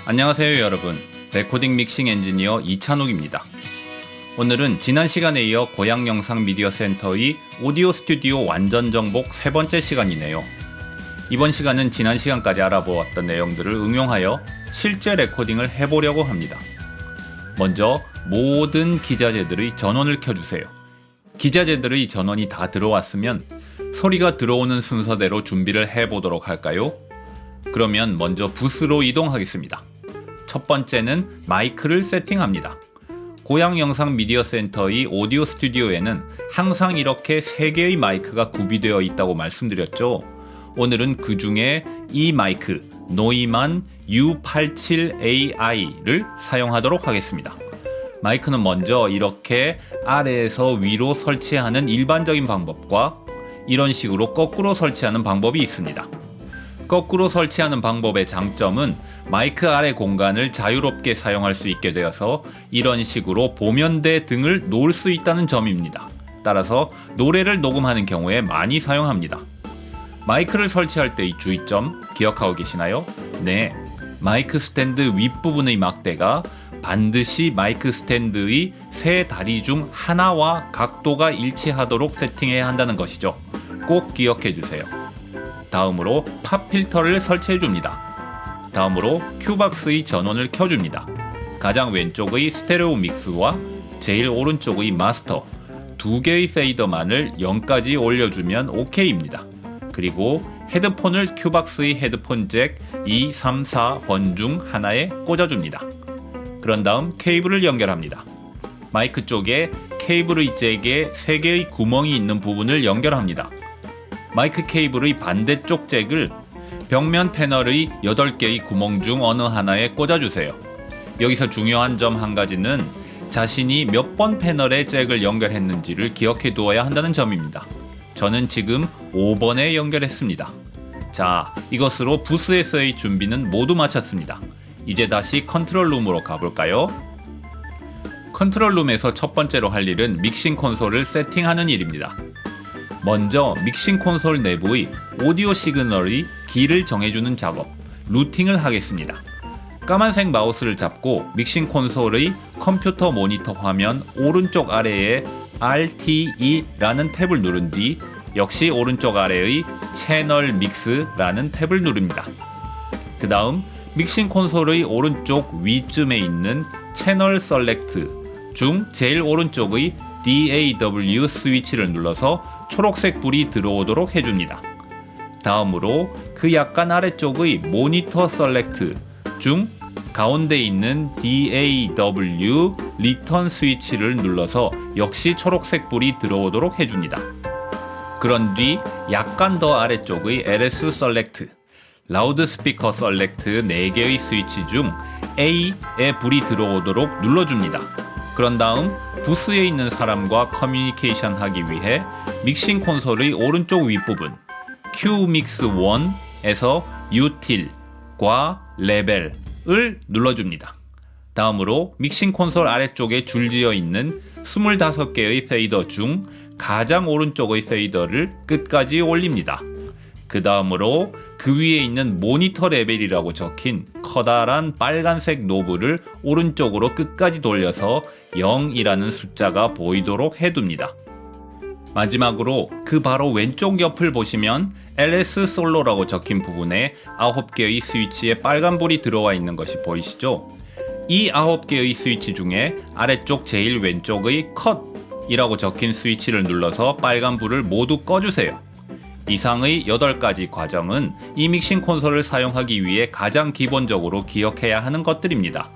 안녕하세요 여러분, 레코딩 믹싱 엔지니어 이찬욱입니다. 오늘은 지난 시간에 이어 고양영상 미디어 센터의 오디오 스튜디오 완전 정복 세 번째 시간이네요. 이번 시간은 지난 시간까지 알아보았던 내용들을 응용하여 실제 레코딩을 해보려고 합니다. 먼저 모든 기자재들의 전원을 켜주세요. 기자재들의 전원이 다 들어왔으면 소리가 들어오는 순서대로 준비를 해보도록 할까요? 그러면 먼저 부스로 이동하겠습니다. 첫 번째는 마이크를 세팅합니다. 고양영상 미디어 센터의 오디오 스튜디오에는 항상 이렇게 3개의 마이크가 구비되어 있다고 말씀드렸죠. 오늘은 그 중에 이 마이크 노이만 U87AI 를 사용하도록 하겠습니다. 마이크는 먼저 이렇게 아래에서 위로 설치하는 일반적인 방법과 이런 식으로 거꾸로 설치하는 방법이 있습니다. 거꾸로 설치하는 방법의 장점은 마이크 아래 공간을 자유롭게 사용할 수 있게 되어서 이런 식으로 보면대 등을 놓을 수 있다는 점입니다. 따라서 노래를 녹음하는 경우에 많이 사용합니다. 마이크를 설치할 때의 주의점 기억하고 계시나요? 네, 마이크 스탠드 윗부분의 막대가 반드시 마이크 스탠드의 세 다리 중 하나와 각도가 일치하도록 세팅해야 한다는 것이죠. 꼭 기억해 주세요. 다음으로 팝 필터를 설치해 줍니다. 다음으로 큐박스의 전원을 켜줍니다. 가장 왼쪽의 스테레오 믹스와 제일 오른쪽의 마스터 2개의 페이더만을 0까지 올려주면 OK입니다. 그리고 헤드폰을 큐박스의 헤드폰 잭 2, 3, 4번 중 하나에 꽂아줍니다. 그런 다음 케이블을 연결합니다. 마이크 쪽에 케이블의 잭에 3개의 구멍이 있는 부분을 연결합니다. 마이크 케이블의 반대쪽 잭을 벽면 패널의 8개의 구멍 중 어느 하나에 꽂아주세요. 여기서 중요한 점 한 가지는 자신이 몇 번 패널에 잭을 연결했는지를 기억해 두어야 한다는 점입니다. 저는 지금 5번에 연결했습니다. 자, 이것으로 부스에서의 준비는 모두 마쳤습니다. 이제 다시 컨트롤룸으로 가볼까요? 컨트롤룸에서 첫 번째로 할 일은 믹싱 콘솔을 세팅하는 일입니다. 먼저 믹싱 콘솔 내부의 오디오 시그널의 길을 정해주는 작업, 루팅을 하겠습니다. 까만색 마우스를 잡고 믹싱 콘솔의 컴퓨터 모니터 화면 오른쪽 아래에 RTE라는 탭을 누른 뒤 역시 오른쪽 아래의 채널 믹스라는 탭을 누릅니다. 그 다음 믹싱 콘솔의 오른쪽 위쯤에 있는 채널 셀렉트 중 제일 오른쪽의 DAW 스위치를 눌러서 초록색 불이 들어오도록 해줍니다. 다음으로 그 약간 아래쪽의 모니터 셀렉트 중 가운데 있는 DAW 리턴 스위치를 눌러서 역시 초록색 불이 들어오도록 해줍니다. 그런 뒤 약간 더 아래쪽의 LS 셀렉트, 라우드 스피커 셀렉트 4개의 스위치 중 A에 불이 들어오도록 눌러줍니다. 그런 다음 부스에 있는 사람과 커뮤니케이션 하기 위해 믹싱 콘솔의 오른쪽 윗부분 Qmix1에서 util과 레벨을 눌러줍니다. 다음으로 믹싱 콘솔 아래쪽에 줄지어 있는 25개의 페이더 중 가장 오른쪽의 페이더를 끝까지 올립니다. 그 다음으로 그 위에 있는 모니터 레벨이라고 적힌 커다란 빨간색 노브를 오른쪽으로 끝까지 돌려서 0이라는 숫자가 보이도록 해둡니다. 마지막으로 그 바로 왼쪽 옆을 보시면 LS 솔로라고 적힌 부분에 9개의 스위치에 빨간불이 들어와 있는 것이 보이시죠? 이 9개의 스위치 중에 아래쪽 제일 왼쪽의 컷이라고 적힌 스위치를 눌러서 빨간불을 모두 꺼주세요. 이상의 8가지 과정은 이 믹싱 콘솔을 사용하기 위해 가장 기본적으로 기억해야 하는 것들입니다.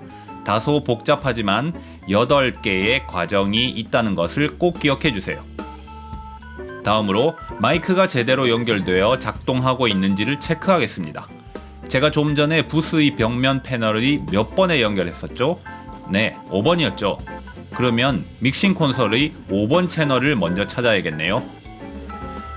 다소 복잡하지만 8개의 과정이 있다는 것을 꼭 기억해 주세요. 다음으로 마이크가 제대로 연결되어 작동하고 있는지를 체크하겠습니다. 제가 좀 전에 부스의 벽면 패널이 몇 번에 연결했었죠? 네, 5번이었죠. 그러면 믹싱 콘솔의 5번 채널을 먼저 찾아야겠네요.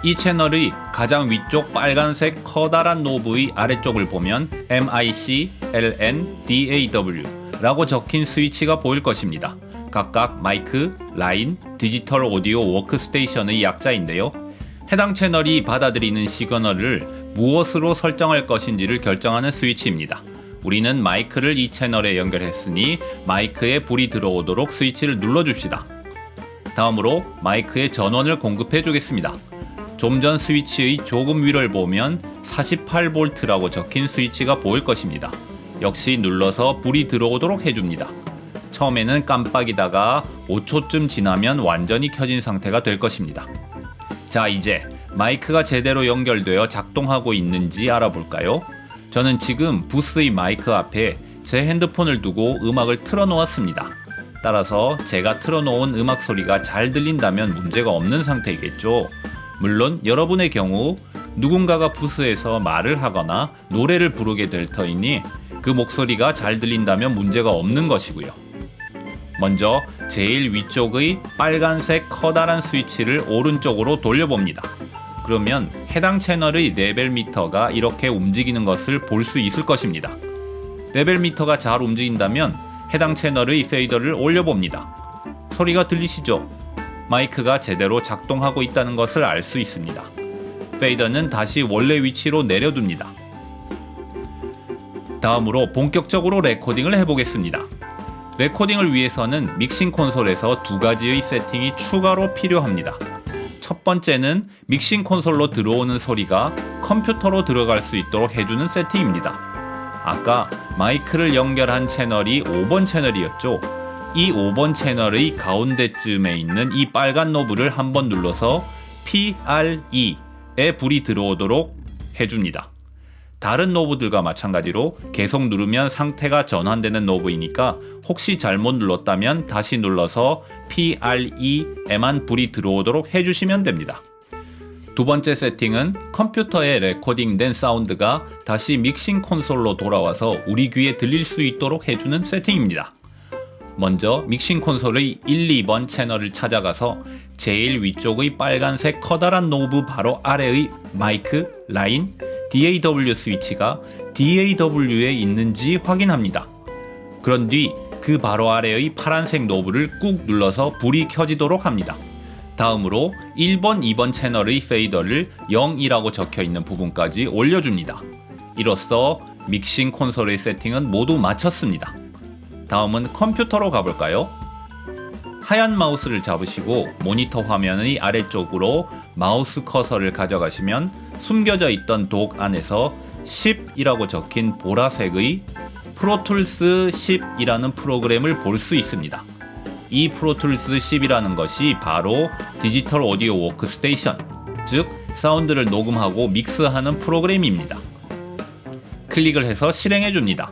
이 채널의 가장 위쪽 빨간색 커다란 노브의 아래쪽을 보면 MIC, LN, DAW 라고 적힌 스위치가 보일 것입니다. 각각 마이크, 라인, 디지털 오디오 워크스테이션의 약자인데요. 해당 채널이 받아들이는 시그널을 무엇으로 설정할 것인지를 결정하는 스위치입니다. 우리는 마이크를 이 채널에 연결했으니 마이크에 불이 들어오도록 스위치를 눌러줍시다. 다음으로 마이크에 전원을 공급해 주겠습니다. 좀 전 스위치의 조금 위를 보면 48V라고 적힌 스위치가 보일 것입니다. 역시 눌러서 불이 들어오도록 해줍니다. 처음에는 깜빡이다가 5초쯤 지나면 완전히 켜진 상태가 될 것입니다. 자, 이제 마이크가 제대로 연결되어 작동하고 있는지 알아볼까요? 저는 지금 부스의 마이크 앞에 제 핸드폰을 두고 음악을 틀어놓았습니다. 따라서 제가 틀어놓은 음악 소리가 잘 들린다면 문제가 없는 상태이겠죠. 물론 여러분의 경우 누군가가 부스에서 말을 하거나 노래를 부르게 될 터이니 그 목소리가 잘 들린다면 문제가 없는 것이고요. 먼저 제일 위쪽의 빨간색 커다란 스위치를 오른쪽으로 돌려봅니다. 그러면 해당 채널의 레벨 미터가 이렇게 움직이는 것을 볼 수 있을 것입니다. 레벨 미터가 잘 움직인다면 해당 채널의 페이더를 올려봅니다. 소리가 들리시죠? 마이크가 제대로 작동하고 있다는 것을 알 수 있습니다. 페이더는 다시 원래 위치로 내려둡니다. 다음으로 본격적으로 레코딩을 해보겠습니다. 레코딩을 위해서는 믹싱 콘솔에서 두 가지의 세팅이 추가로 필요합니다. 첫 번째는 믹싱 콘솔로 들어오는 소리가 컴퓨터로 들어갈 수 있도록 해주는 세팅입니다. 아까 마이크를 연결한 채널이 5번 채널이었죠. 이 5번 채널의 가운데쯤에 있는 이 빨간 노브를 한번 눌러서 PRE에 불이 들어오도록 해줍니다. 다른 노브들과 마찬가지로 계속 누르면 상태가 전환되는 노브이니까 혹시 잘못 눌렀다면 다시 눌러서 PRE에만 불이 들어오도록 해주시면 됩니다. 두 번째 세팅은 컴퓨터에 레코딩된 사운드가 다시 믹싱 콘솔로 돌아와서 우리 귀에 들릴 수 있도록 해주는 세팅입니다. 먼저 믹싱 콘솔의 1, 2번 채널을 찾아가서 제일 위쪽의 빨간색 커다란 노브 바로 아래의 마이크, 라인, DAW 스위치가 DAW에 있는지 확인합니다. 그런 뒤 그 바로 아래의 파란색 노브를 꾹 눌러서 불이 켜지도록 합니다. 다음으로 1번, 2번 채널의 페이더를 0이라고 적혀있는 부분까지 올려줍니다. 이로써 믹싱 콘솔의 세팅은 모두 마쳤습니다. 다음은 컴퓨터로 가볼까요? 하얀 마우스를 잡으시고 모니터 화면의 아래쪽으로 마우스 커서를 가져가시면 숨겨져 있던 독 안에서 10이라고 적힌 보라색의 프로툴스 10이라는 프로그램을 볼 수 있습니다. 이 프로툴스 10이라는 것이 바로 디지털 오디오 워크스테이션, 즉 사운드를 녹음하고 믹스하는 프로그램입니다. 클릭을 해서 실행해 줍니다.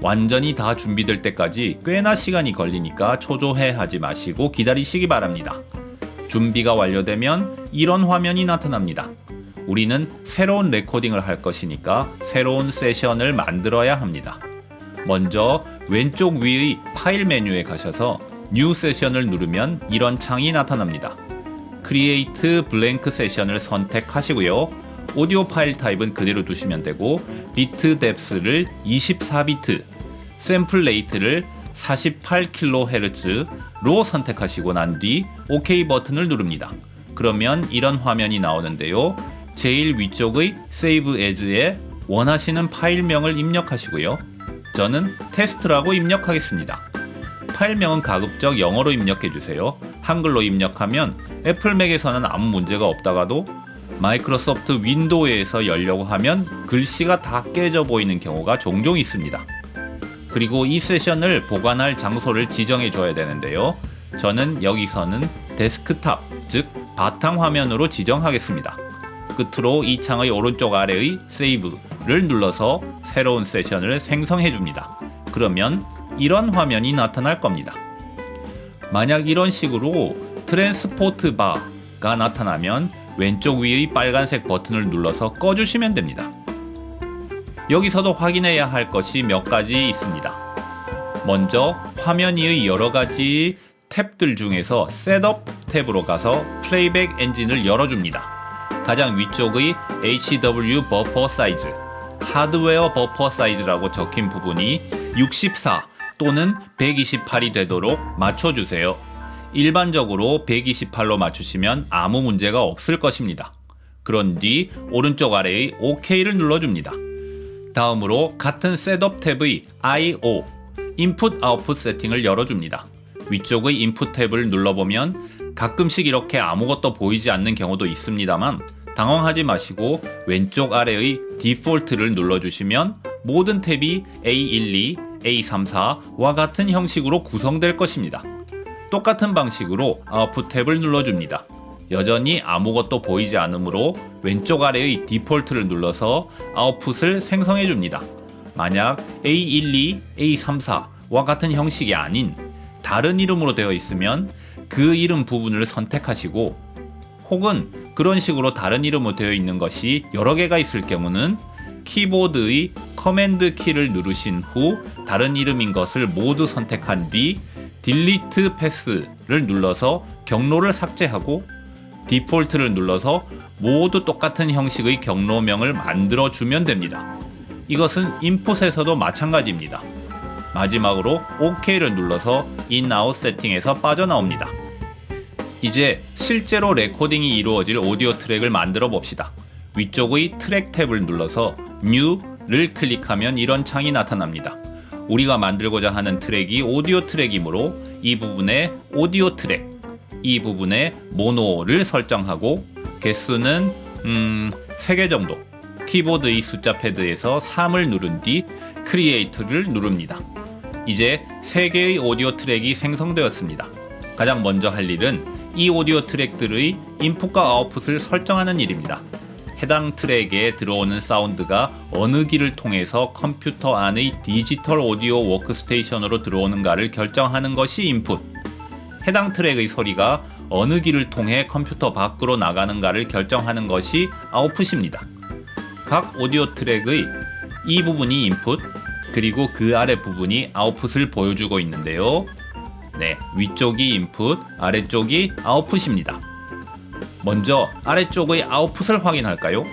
완전히 다 준비될 때까지 꽤나 시간이 걸리니까 초조해 하지 마시고 기다리시기 바랍니다. 준비가 완료되면 이런 화면이 나타납니다. 우리는 새로운 레코딩을 할 것이니까 새로운 세션을 만들어야 합니다. 먼저 왼쪽 위의 파일 메뉴에 가셔서 뉴 세션을 누르면 이런 창이 나타납니다. Create Blank Session을 선택하시고요. 오디오 파일 타입은 그대로 두시면 되고 비트 뎁스를 24비트, 샘플 레이트를 48kHz로 선택하시고 난 뒤 OK 버튼을 누릅니다. 그러면 이런 화면이 나오는데요. 제일 위쪽의 Save As에 원하시는 파일명을 입력하시고요. 저는 테스트라고 입력하겠습니다. 파일명은 가급적 영어로 입력해주세요. 한글로 입력하면 애플 맥에서는 아무 문제가 없다가도 마이크로소프트 윈도우에서 열려고 하면 글씨가 다 깨져 보이는 경우가 종종 있습니다. 그리고 이 세션을 보관할 장소를 지정해 줘야 되는데요. 저는 여기서는 데스크탑, 즉 바탕화면으로 지정하겠습니다. 끝으로 이 창의 오른쪽 아래의 세이브를 눌러서 새로운 세션을 생성해 줍니다. 그러면 이런 화면이 나타날 겁니다. 만약 이런 식으로 트랜스포트 바가 나타나면 왼쪽 위의 빨간색 버튼을 눌러서 꺼주시면 됩니다. 여기서도 확인해야 할 것이 몇 가지 있습니다. 먼저 화면 위의 여러 가지 탭들 중에서 셋업 탭으로 가서 플레이백 엔진을 열어줍니다. 가장 위쪽의 HW 버퍼 사이즈, 하드웨어 버퍼 사이즈라고 적힌 부분이 64 또는 128이 되도록 맞춰주세요. 일반적으로 128로 맞추시면 아무 문제가 없을 것입니다. 그런 뒤 오른쪽 아래의 OK를 눌러줍니다. 다음으로 같은 셋업 탭의 I/O 인풋 아웃풋 세팅을 열어줍니다. 위쪽의 인풋 탭을 눌러보면 가끔씩 이렇게 아무것도 보이지 않는 경우도 있습니다만 당황하지 마시고 왼쪽 아래의 디폴트를 눌러주시면 모든 탭이 A12, A34와 같은 형식으로 구성될 것입니다. 똑같은 방식으로 아웃풋 탭을 눌러줍니다. 여전히 아무것도 보이지 않으므로 왼쪽 아래의 디폴트를 눌러서 아웃풋을 생성해 줍니다. 만약 A12, A34와 같은 형식이 아닌 다른 이름으로 되어 있으면 그 이름 부분을 선택하시고, 혹은 그런 식으로 다른 이름으로 되어 있는 것이 여러 개가 있을 경우는 키보드의 커맨드 키를 누르신 후 다른 이름인 것을 모두 선택한 뒤 딜리트 패스를 눌러서 경로를 삭제하고 디폴트를 눌러서 모두 똑같은 형식의 경로명을 만들어 주면 됩니다. 이것은 인풋에서도 마찬가지입니다. 마지막으로 OK를 눌러서 In/Out 세팅에서 빠져나옵니다. 이제 실제로 레코딩이 이루어질 오디오 트랙을 만들어 봅시다. 위쪽의 트랙 탭을 눌러서 New를 클릭하면 이런 창이 나타납니다. 우리가 만들고자 하는 트랙이 오디오 트랙이므로 이 부분에 오디오 트랙, 이 부분에 모노를 설정하고 개수는 3개 정도, 키보드의 숫자 패드에서 3을 누른 뒤 크리에이트를 누릅니다. 이제 3개의 오디오 트랙이 생성되었습니다. 가장 먼저 할 일은 이 오디오 트랙들의 인풋과 아웃풋을 설정하는 일입니다. 해당 트랙에 들어오는 사운드가 어느 길을 통해서 컴퓨터 안의 디지털 오디오 워크스테이션으로 들어오는가를 결정하는 것이 인풋, 해당 트랙의 소리가 어느 길을 통해 컴퓨터 밖으로 나가는가를 결정하는 것이 아웃풋입니다. 각 오디오 트랙의 이 부분이 인풋, 그리고 그 아래 부분이 아웃풋을 보여주고 있는데요. 위쪽이 인풋, 아래쪽이 아웃풋입니다. 먼저 아래쪽의 아웃풋을 확인할까요?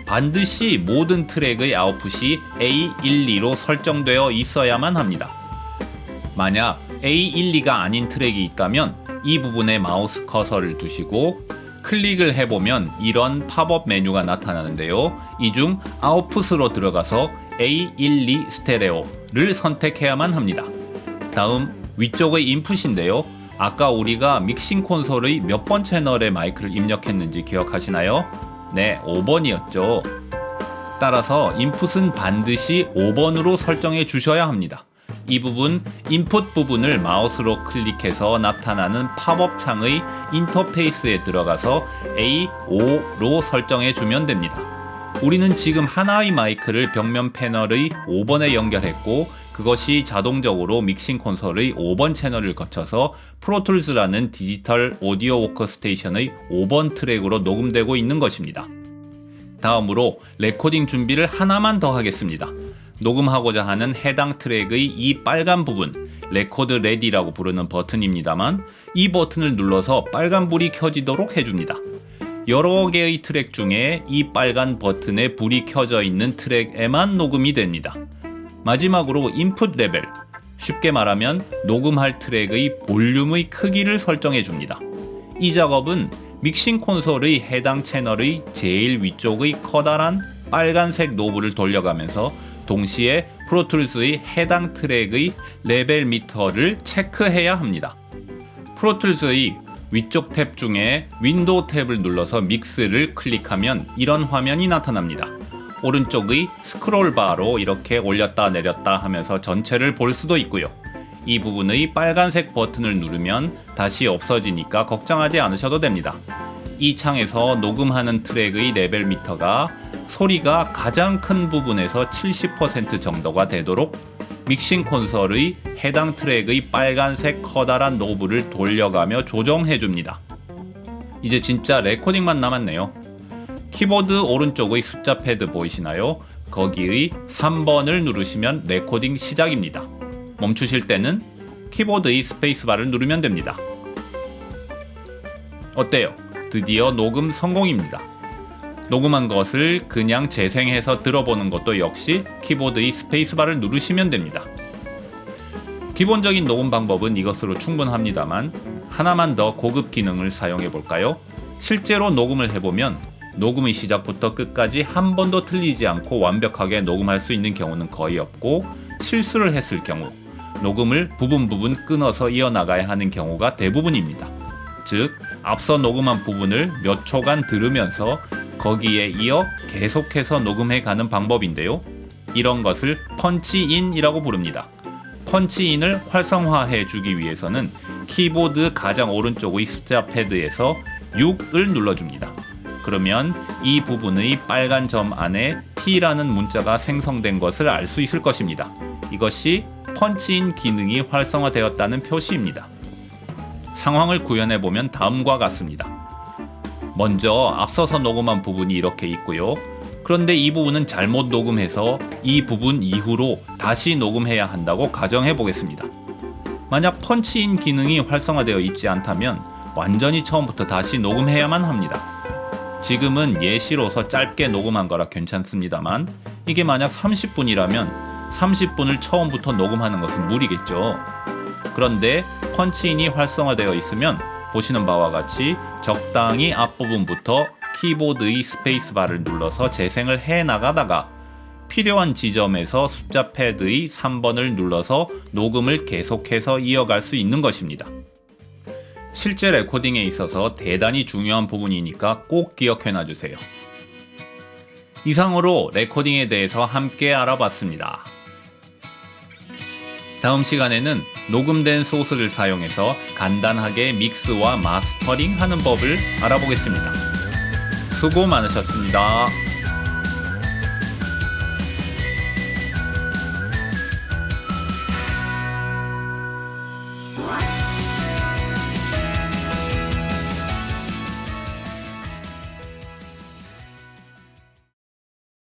반드시 모든 트랙의 아웃풋이 A12로 설정되어 있어야만 합니다. 만약 A12가 아닌 트랙이 있다면 이 부분에 마우스 커서를 두시고 클릭을 해보면 이런 팝업 메뉴가 나타나는데요. 이 중 아웃풋으로 들어가서 A12 스테레오를 선택해야만 합니다. 다음 위쪽의 인풋인데요. 아까 우리가 믹싱 콘솔의 몇 번 채널에 마이크를 입력했는지 기억하시나요? 5번이었죠. 따라서 인풋은 반드시 5번으로 설정해 주셔야 합니다. 이 부분, 인풋 부분을 마우스로 클릭해서 나타나는 팝업 창의 인터페이스에 들어가서 A5로 설정해 주면 됩니다. 우리는 지금 하나의 마이크를 벽면 패널의 5번에 연결했고 그것이 자동적으로 믹싱 콘솔의 5번 채널을 거쳐서 프로툴즈라는 디지털 오디오 워크스테이션의 5번 트랙으로 녹음되고 있는 것입니다. 다음으로 레코딩 준비를 하나만 더 하겠습니다. 녹음하고자 하는 해당 트랙의 이 빨간 부분, 레코드 레디라고 부르는 버튼입니다만 이 버튼을 눌러서 빨간 불이 켜지도록 해줍니다. 여러 개의 트랙 중에 이 빨간 버튼에 불이 켜져 있는 트랙에만 녹음이 됩니다. 마지막으로 인풋 레벨, 쉽게 말하면 녹음할 트랙의 볼륨의 크기를 설정해 줍니다. 이 작업은 믹싱 콘솔의 해당 채널의 제일 위쪽의 커다란 빨간색 노브를 돌려가면서 동시에 프로툴즈의 해당 트랙의 레벨 미터를 체크해야 합니다. 프로툴즈의 위쪽 탭 중에 윈도우 탭을 눌러서 믹스를 클릭하면 이런 화면이 나타납니다. 오른쪽의 스크롤 바로 이렇게 올렸다 내렸다 하면서 전체를 볼 수도 있고요. 이 부분의 빨간색 버튼을 누르면 다시 없어지니까 걱정하지 않으셔도 됩니다. 이 창에서 녹음하는 트랙의 레벨 미터가 소리가 가장 큰 부분에서 70% 정도가 되도록 믹싱 콘솔의 해당 트랙의 빨간색 커다란 노브를 돌려가며 조정해 줍니다. 이제 진짜 레코딩만 남았네요. 키보드 오른쪽의 숫자 패드 보이시나요? 거기의 3번을 누르시면 레코딩 시작입니다. 멈추실 때는 키보드의 스페이스바를 누르면 됩니다. 어때요? 드디어 녹음 성공입니다. 녹음한 것을 그냥 재생해서 들어보는 것도 역시 키보드의 스페이스바를 누르시면 됩니다. 기본적인 녹음 방법은 이것으로 충분합니다만 하나만 더 고급 기능을 사용해 볼까요? 실제로 녹음을 해보면 녹음의 시작부터 끝까지 한 번도 틀리지 않고 완벽하게 녹음할 수 있는 경우는 거의 없고, 실수를 했을 경우 녹음을 부분 끊어서 이어나가야 하는 경우가 대부분입니다. 즉, 앞서 녹음한 부분을 몇 초간 들으면서 거기에 이어 계속해서 녹음해가는 방법인데요. 이런 것을 펀치인이라고 부릅니다. 펀치인을 활성화해주기 위해서는 키보드 가장 오른쪽의 숫자 패드에서 6을 눌러줍니다. 그러면 이 부분의 빨간 점 안에 T라는 문자가 생성된 것을 알 수 있을 것입니다. 이것이 펀치인 기능이 활성화되었다는 표시입니다. 상황을 구현해보면 다음과 같습니다. 먼저 앞서서 녹음한 부분이 이렇게 있고요. 그런데 이 부분은 잘못 녹음해서 이 부분 이후로 다시 녹음해야 한다고 가정해 보겠습니다. 만약 펀치인 기능이 활성화되어 있지 않다면 완전히 처음부터 다시 녹음해야만 합니다. 지금은 예시로서 짧게 녹음한 거라 괜찮습니다만, 이게 만약 30분이라면 30분을 처음부터 녹음하는 것은 무리겠죠. 그런데 펀치인이 활성화되어 있으면 보시는 바와 같이 적당히 앞부분부터 키보드의 스페이스바를 눌러서 재생을 해 나가다가 필요한 지점에서 숫자 패드의 3번을 눌러서 녹음을 계속해서 이어갈 수 있는 것입니다. 실제 레코딩에 있어서 대단히 중요한 부분이니까 꼭 기억해 놔주세요. 이상으로 레코딩에 대해서 함께 알아봤습니다. 다음 시간에는 녹음된 소스를 사용해서 간단하게 믹스와 마스터링 하는 법을 알아보겠습니다. 수고 많으셨습니다.